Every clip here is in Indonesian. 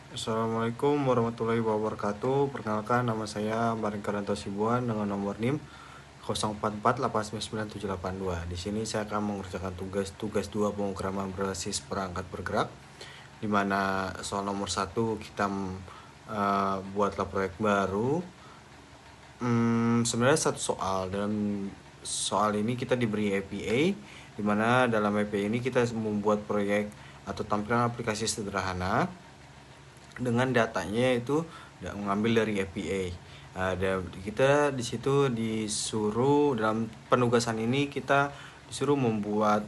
Assalamualaikum warahmatullahi wabarakatuh. Perkenalkan, nama saya Maringkaranto Sibuan dengan nomor NIM 0448999782. Di sini saya akan mengerjakan tugas 2 pemrograman berbasis perangkat bergerak, di mana soal nomor 1 kita buatlah proyek baru. Sebenarnya satu soal. Dalam soal ini kita diberi APA, di mana dalam APA ini kita membuat proyek atau tampilan aplikasi sederhana dengan datanya itu mengambil dari APA. Ada kita di situ disuruh, dalam penugasan ini kita disuruh membuat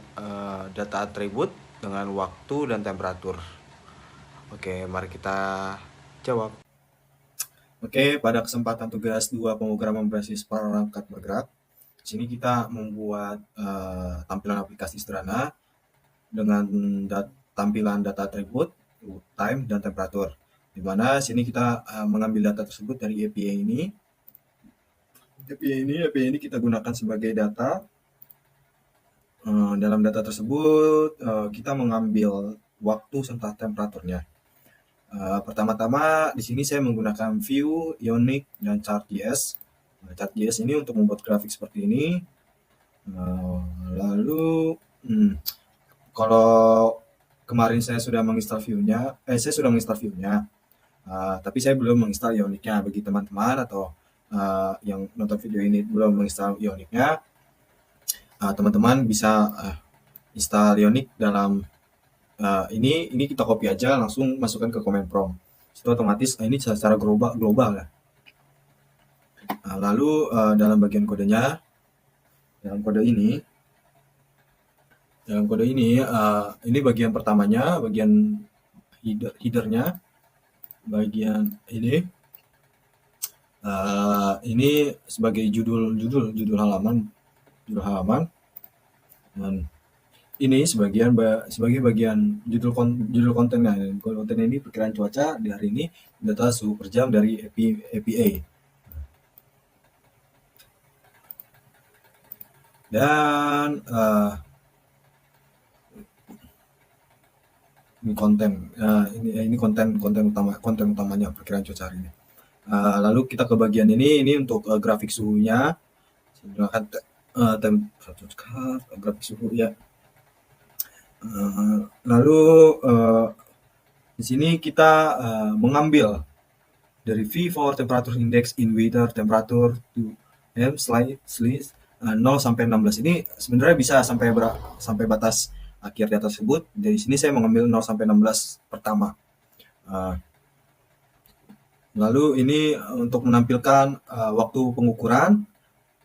data atribut dengan waktu dan temperatur. Oke, mari kita jawab. Oke, pada kesempatan tugas 2 pemrograman berbasis perangkat bergerak, di sini kita membuat tampilan aplikasi sederhana dengan tampilan data atribut, time, dan temperatur. Di mana sini kita mengambil data tersebut dari API ini. API ini kita gunakan sebagai data. Dalam data tersebut kita mengambil waktu serta temperaturnya. Pertama-tama di sini saya menggunakan Vue, Ionic, dan Chart.js. Chart.js ini untuk membuat grafik seperti ini. Lalu kalau kemarin saya sudah menginstal Vue-nya, tapi saya belum menginstal Ionic-nya. Bagi teman-teman atau yang nonton video ini belum menginstal Ionic-nya, teman-teman bisa install Ionic dalam ini kita copy aja, langsung masukkan ke command prompt. Itu otomatis ini secara global ya. Lalu dalam bagian kodenya, dalam kode ini ini bagian pertamanya, bagian headernya, bagian ini sebagai judul halaman, dan ini sebagai bagian judul kontennya. Konten ini perkiraan cuaca di hari ini, data suhu per jam dari APA. Dan ini konten utamanya perkiraan cuaca hari ini. Lalu kita ke bagian ini untuk grafik suhunya. Grafik suhu ya. Lalu di sini kita mengambil dari V for temperature index in weather temperature to M slide 0 sampai 16. Ini sebenarnya bisa sampai batas akhir data tersebut. Dari sini saya mengambil 0 sampai 16 pertama. Lalu ini untuk menampilkan waktu pengukuran,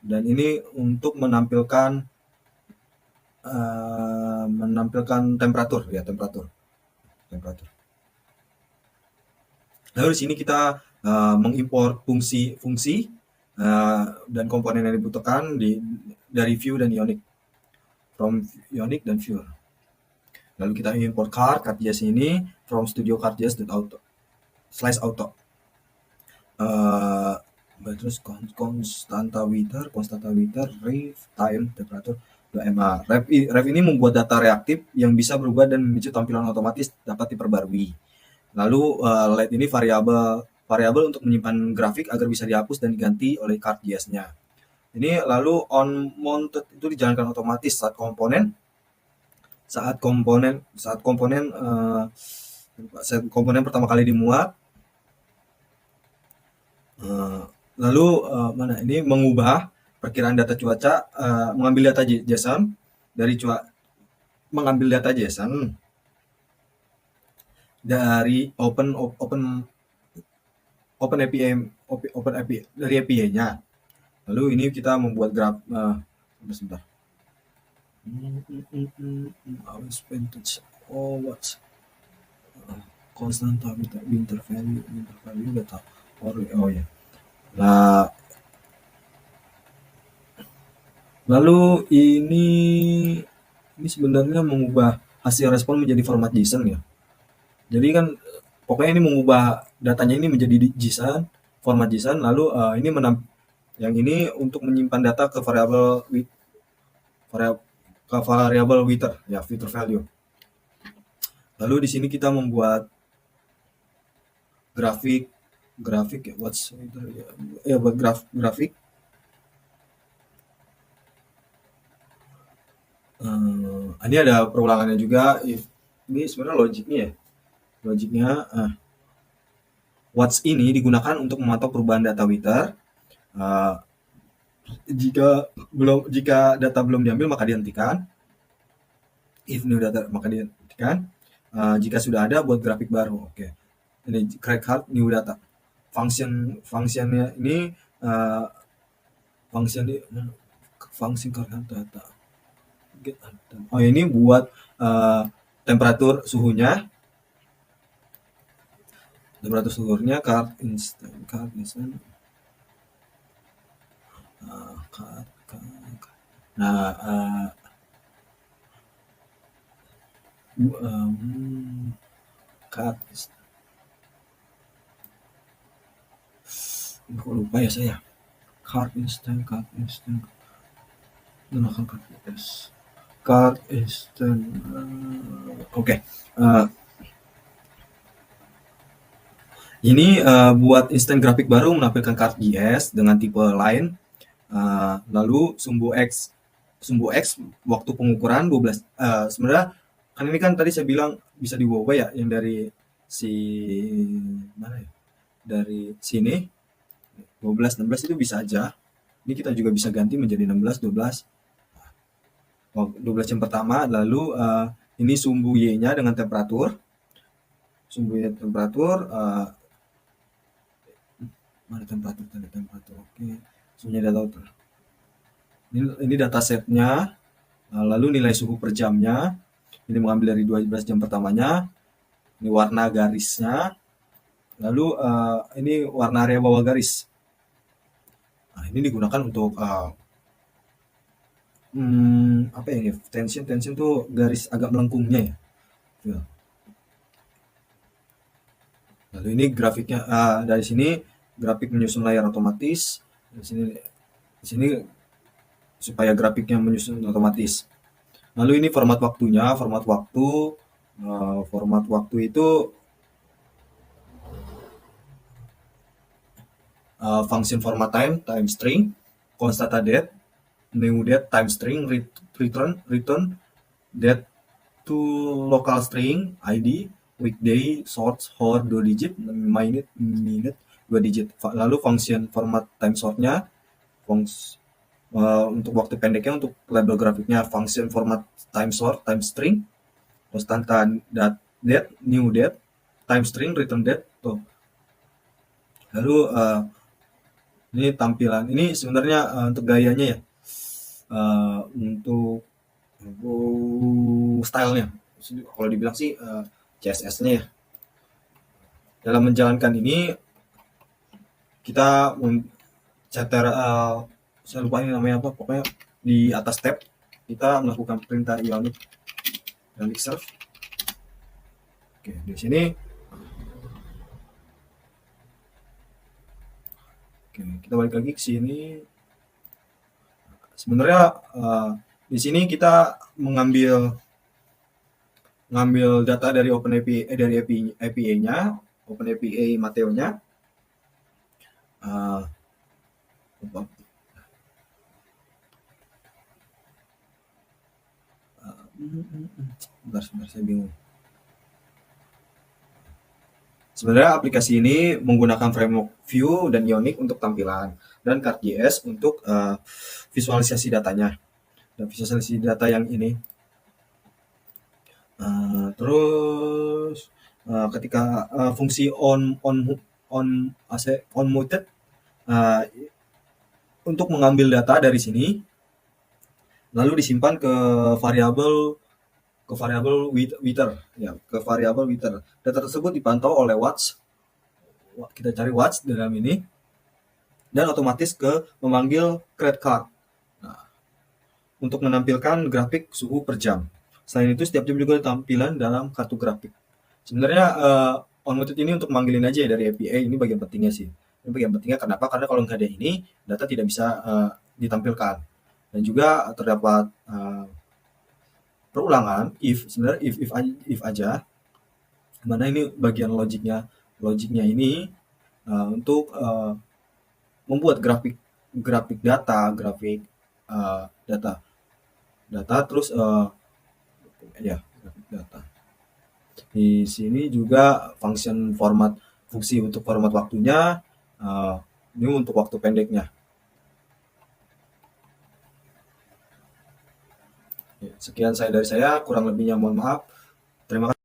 dan ini untuk menampilkan temperatur. Lalu di sini kita mengimpor fungsi dan komponen yang dibutuhkan dari Vue dan Ionic, from Ionic dan Vue. Lalu kita import card.js ini from studio card.js.auto /auto. Terus constanta weather, ref, time, temperatur, ref ini membuat data reaktif yang bisa berubah dan memicu tampilan otomatis dapat diperbarui. Lalu let ini variabel untuk menyimpan grafik agar bisa dihapus dan diganti oleh card.js-nya. Ini lalu on mounted itu dijalankan otomatis saat komponen pertama kali dimuat. Lalu ini mengubah perkiraan data cuaca, mengambil data JSON dari Open API dari API-nya. Lalu ini kita membuat graf sebentar. Constant winter value data. Oh ya. Nah, lalu ini sebenarnya mengubah hasil respon menjadi format JSON ya. Jadi kan pokoknya ini mengubah datanya ini menjadi JSON, format JSON. Lalu yang ini untuk menyimpan data ke variabel weather ya, weather value. Lalu di sini kita membuat grafik ya, what's ya buat grafik. Ini ada perulangannya juga. Ini sebenarnya logiknya what's ini digunakan untuk memantau perubahan data Wither. Jika data belum diambil maka dihentikan. If new data maka dihentikan. Jika sudah ada buat grafik baru. Oke. Ini create card new data. Fungsinya ini function current data. Oh, ini buat temperatur suhunya. Card instant. Nah, card kok lupa ya saya. Card instant. Gunakan card instant. Oke. Ini buat instant grafik baru menampilkan card GS dengan tipe line. Lalu sumbu X waktu pengukuran 12. Sebenarnya kan ini kan tadi saya bilang bisa diubah ya, yang dari mana ya? Dari sini 12 16 itu bisa aja. Ini kita juga bisa ganti menjadi 16 12. 12 yang pertama, lalu ini sumbu Y-nya dengan temperatur. Mana temperatur? Oke. Sumbunya data. Ini datasetnya. Lalu nilai suhu per jamnya. Ini mengambil dari 12 jam pertamanya. Ini warna garisnya. Lalu ini warna area bawah garis. Nah, ini digunakan untuk apa ya? Tension tuh garis agak melengkungnya ya. Lalu ini grafiknya dari sini grafik menyusun layar otomatis. Di sini supaya grafiknya menyusun otomatis. Lalu ini format waktunya. Format waktu itu function format time string, constata date, new date time string, return date to local string, ID, weekday, source, hour 2 digit, minute 2 digit. Lalu function format time sortnya, untuk waktu pendeknya, untuk label grafiknya function format time sort, time string, constata date, new date, time string, return date. Tuh. Lalu ini tampilan. Ini sebenarnya untuk gayanya ya. Untuk stylenya. Kalau dibilang sih CSS-nya ya. Dalam menjalankan ini kita saya lupa ini namanya apa. Pokoknya di atas tab kita melakukan perintah ionic serve. Oke, di sini kita balik lagi ke sini. Sebenarnya di sini kita mengambil data dari OpenAPI dari API-nya, OpenAPI Mateo-nya. Sebentar, saya bingung. Sebenarnya aplikasi ini menggunakan framework Vue dan Ionic untuk tampilan, dan CardJS untuk visualisasi datanya. Dan visualisasi data yang ini. Terus ketika fungsi onMuted untuk mengambil data dari sini, lalu disimpan ke variabel Wither ya, ke variabel Wither. Data tersebut dipantau oleh watch. Kita cari watch dalam ini dan otomatis memanggil create card. Nah, untuk menampilkan grafik suhu per jam. Selain itu setiap jam juga tampilan dalam kartu grafik. Sebenarnya onMuted ini untuk manggilin aja ya dari API. Ini bagian pentingnya sih. Ini bagian pentingnya kenapa? Karena kalau nggak ada ini, data tidak bisa ditampilkan. Dan juga terdapat perulangan sebenarnya if aja. Mana ini bagian logiknya logiknya ini untuk membuat grafik data, data terus ya grafik data. Di sini juga fungsi untuk format waktunya, eh, ini untuk waktu pendeknya. Ya, sekian dari saya, kurang lebihnya mohon maaf. Terima kasih.